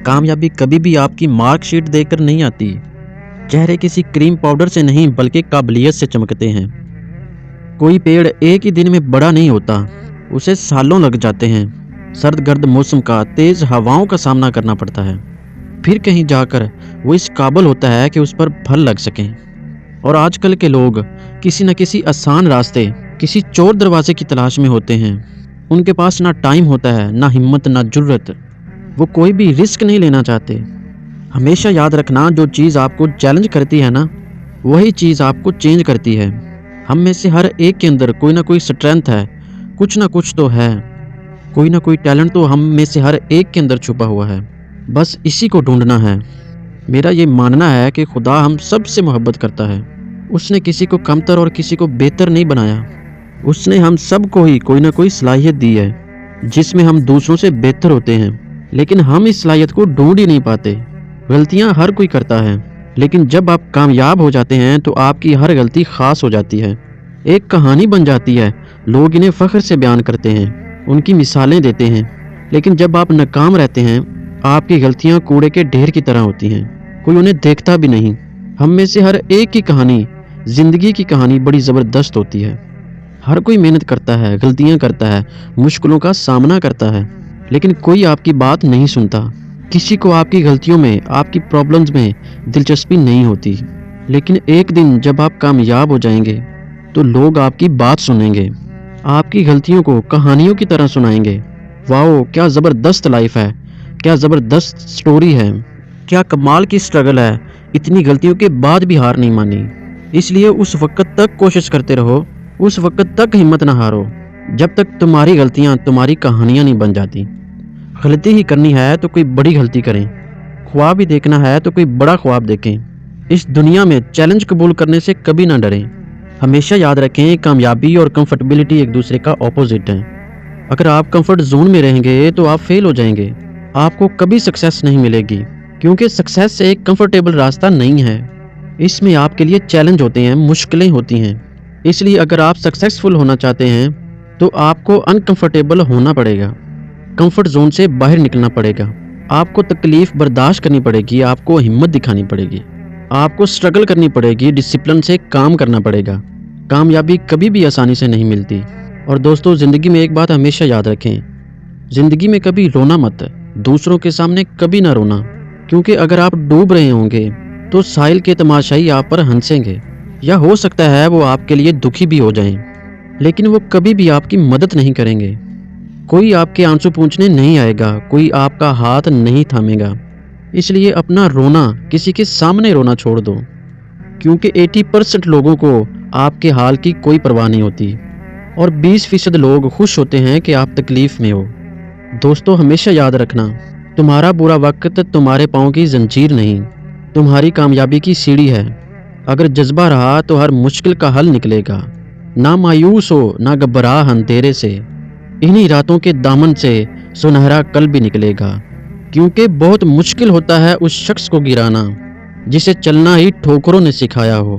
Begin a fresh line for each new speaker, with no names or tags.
कामयाबी कभी भी आपकी मार्क शीट देखकर नहीं आती। चेहरे किसी क्रीम पाउडर से नहीं बल्कि काबिलियत से चमकते हैं। कोई पेड़ एक ही दिन में बड़ा नहीं होता, उसे सालों लग जाते हैं। सर्द गर्द मौसम का, तेज हवाओं का सामना करना पड़ता है, फिर कहीं जाकर वो इस काबिल होता है कि उस पर फल लग सकें। और आजकल के लोग किसी न किसी आसान रास्ते, किसी चोर दरवाजे की तलाश में होते हैं। उनके पास ना टाइम होता है, ना हिम्मत, ना जुर्रत। वो कोई भी रिस्क नहीं लेना चाहते। हमेशा याद रखना, जो चीज़ आपको चैलेंज करती है ना, वही चीज़ आपको चेंज करती है। हम में से हर एक के अंदर कोई ना कोई स्ट्रेंथ है, कुछ ना कुछ तो है, कोई ना कोई टैलेंट तो हम में से हर एक के अंदर छुपा हुआ है। बस इसी को ढूंढना है। मेरा ये मानना है कि खुदा हम सब से मोहब्बत करता है। उसने किसी को कमतर और किसी को बेहतर नहीं बनाया। उसने हम सब को ही कोई ना कोई सलाहियत दी है जिसमें हम दूसरों से बेहतर होते हैं, लेकिन हम इस सलाहियत को ढूंढ ही नहीं पाते। गलतियां हर कोई करता है, लेकिन जब आप कामयाब हो जाते हैं तो आपकी हर गलती खास हो जाती है, एक कहानी बन जाती है। लोग इन्हें फख्र से बयान करते हैं, उनकी मिसालें देते हैं। लेकिन जब आप नाकाम रहते हैं, आपकी गलतियां कूड़े के ढेर की तरह होती हैं, कोई उन्हें देखता भी नहीं। हम में से हर एक की कहानी, जिंदगी की कहानी बड़ी ज़बरदस्त होती है। हर कोई मेहनत करता है, गलतियां करता है, मुश्किलों का सामना करता है, लेकिन कोई आपकी बात नहीं सुनता। किसी को आपकी गलतियों में, आपकी प्रॉब्लम्स में दिलचस्पी नहीं होती। लेकिन एक दिन जब आप कामयाब हो जाएंगे तो लोग आपकी बात सुनेंगे, आपकी गलतियों को कहानियों की तरह सुनाएंगे। वाओ, क्या ज़बरदस्त लाइफ है, क्या ज़बरदस्त स्टोरी है, क्या कमाल की स्ट्रगल है, इतनी गलतियों के बाद भी हार नहीं मानी। इसलिए उस वक्त तक कोशिश करते रहो, उस वक्त तक हिम्मत ना हारो, जब तक तुम्हारी गलतियां तुम्हारी कहानियां नहीं बन जाती। गलती ही करनी है तो कोई बड़ी गलती करें, ख्वाब ही देखना है तो कोई बड़ा ख्वाब देखें। इस दुनिया में चैलेंज कबूल करने से कभी ना डरें। हमेशा याद रखें, कामयाबी और कंफर्टेबिलिटी एक दूसरे का ऑपोजिट है। अगर आप कंफर्ट जोन में रहेंगे तो आप फेल हो जाएंगे, आपको कभी सक्सेस नहीं मिलेगी, क्योंकि सक्सेस एक कंफर्टेबल रास्ता नहीं है। इसमें आपके लिए चैलेंज होते हैं, मुश्किलें होती हैं। इसलिए अगर आप सक्सेसफुल होना चाहते हैं तो आपको अनकंफर्टेबल होना पड़ेगा, कंफर्ट जोन से बाहर निकलना पड़ेगा। आपको तकलीफ बर्दाश्त करनी पड़ेगी, आपको हिम्मत दिखानी पड़ेगी, आपको स्ट्रगल करनी पड़ेगी, डिसिप्लिन से काम करना पड़ेगा। कामयाबी कभी भी आसानी से नहीं मिलती। और दोस्तों, ज़िंदगी में एक बात हमेशा याद रखें, ज़िंदगी में कभी रोना मत, दूसरों के सामने कभी ना रोना, क्योंकि अगर आप डूब रहे होंगे तो साहिल के तमाशाई आप पर हंसेंगे, या हो सकता है वो आपके लिए दुखी भी हो जाएं, लेकिन वो कभी भी आपकी मदद नहीं करेंगे। कोई आपके आंसू पूंछने नहीं आएगा, कोई आपका हाथ नहीं थामेगा। इसलिए अपना रोना किसी के सामने रोना छोड़ दो, क्योंकि 80% लोगों को आपके हाल की कोई परवाह नहीं होती और 20% लोग खुश होते हैं कि आप तकलीफ में हो। दोस्तों, हमेशा याद रखना, तुम्हारा बुरा वक्त तुम्हारे पाँव की जंजीर नहीं, तुम्हारी कामयाबी की सीढ़ी है। अगर जज्बा रहा तो हर मुश्किल का हल निकलेगा। ना मायूस हो, ना घबरा अंधेरे से, इन्हीं रातों के दामन से सुनहरा कल भी निकलेगा। क्योंकि बहुत मुश्किल होता है उस शख्स को गिराना जिसे चलना ही ठोकरों ने सिखाया हो।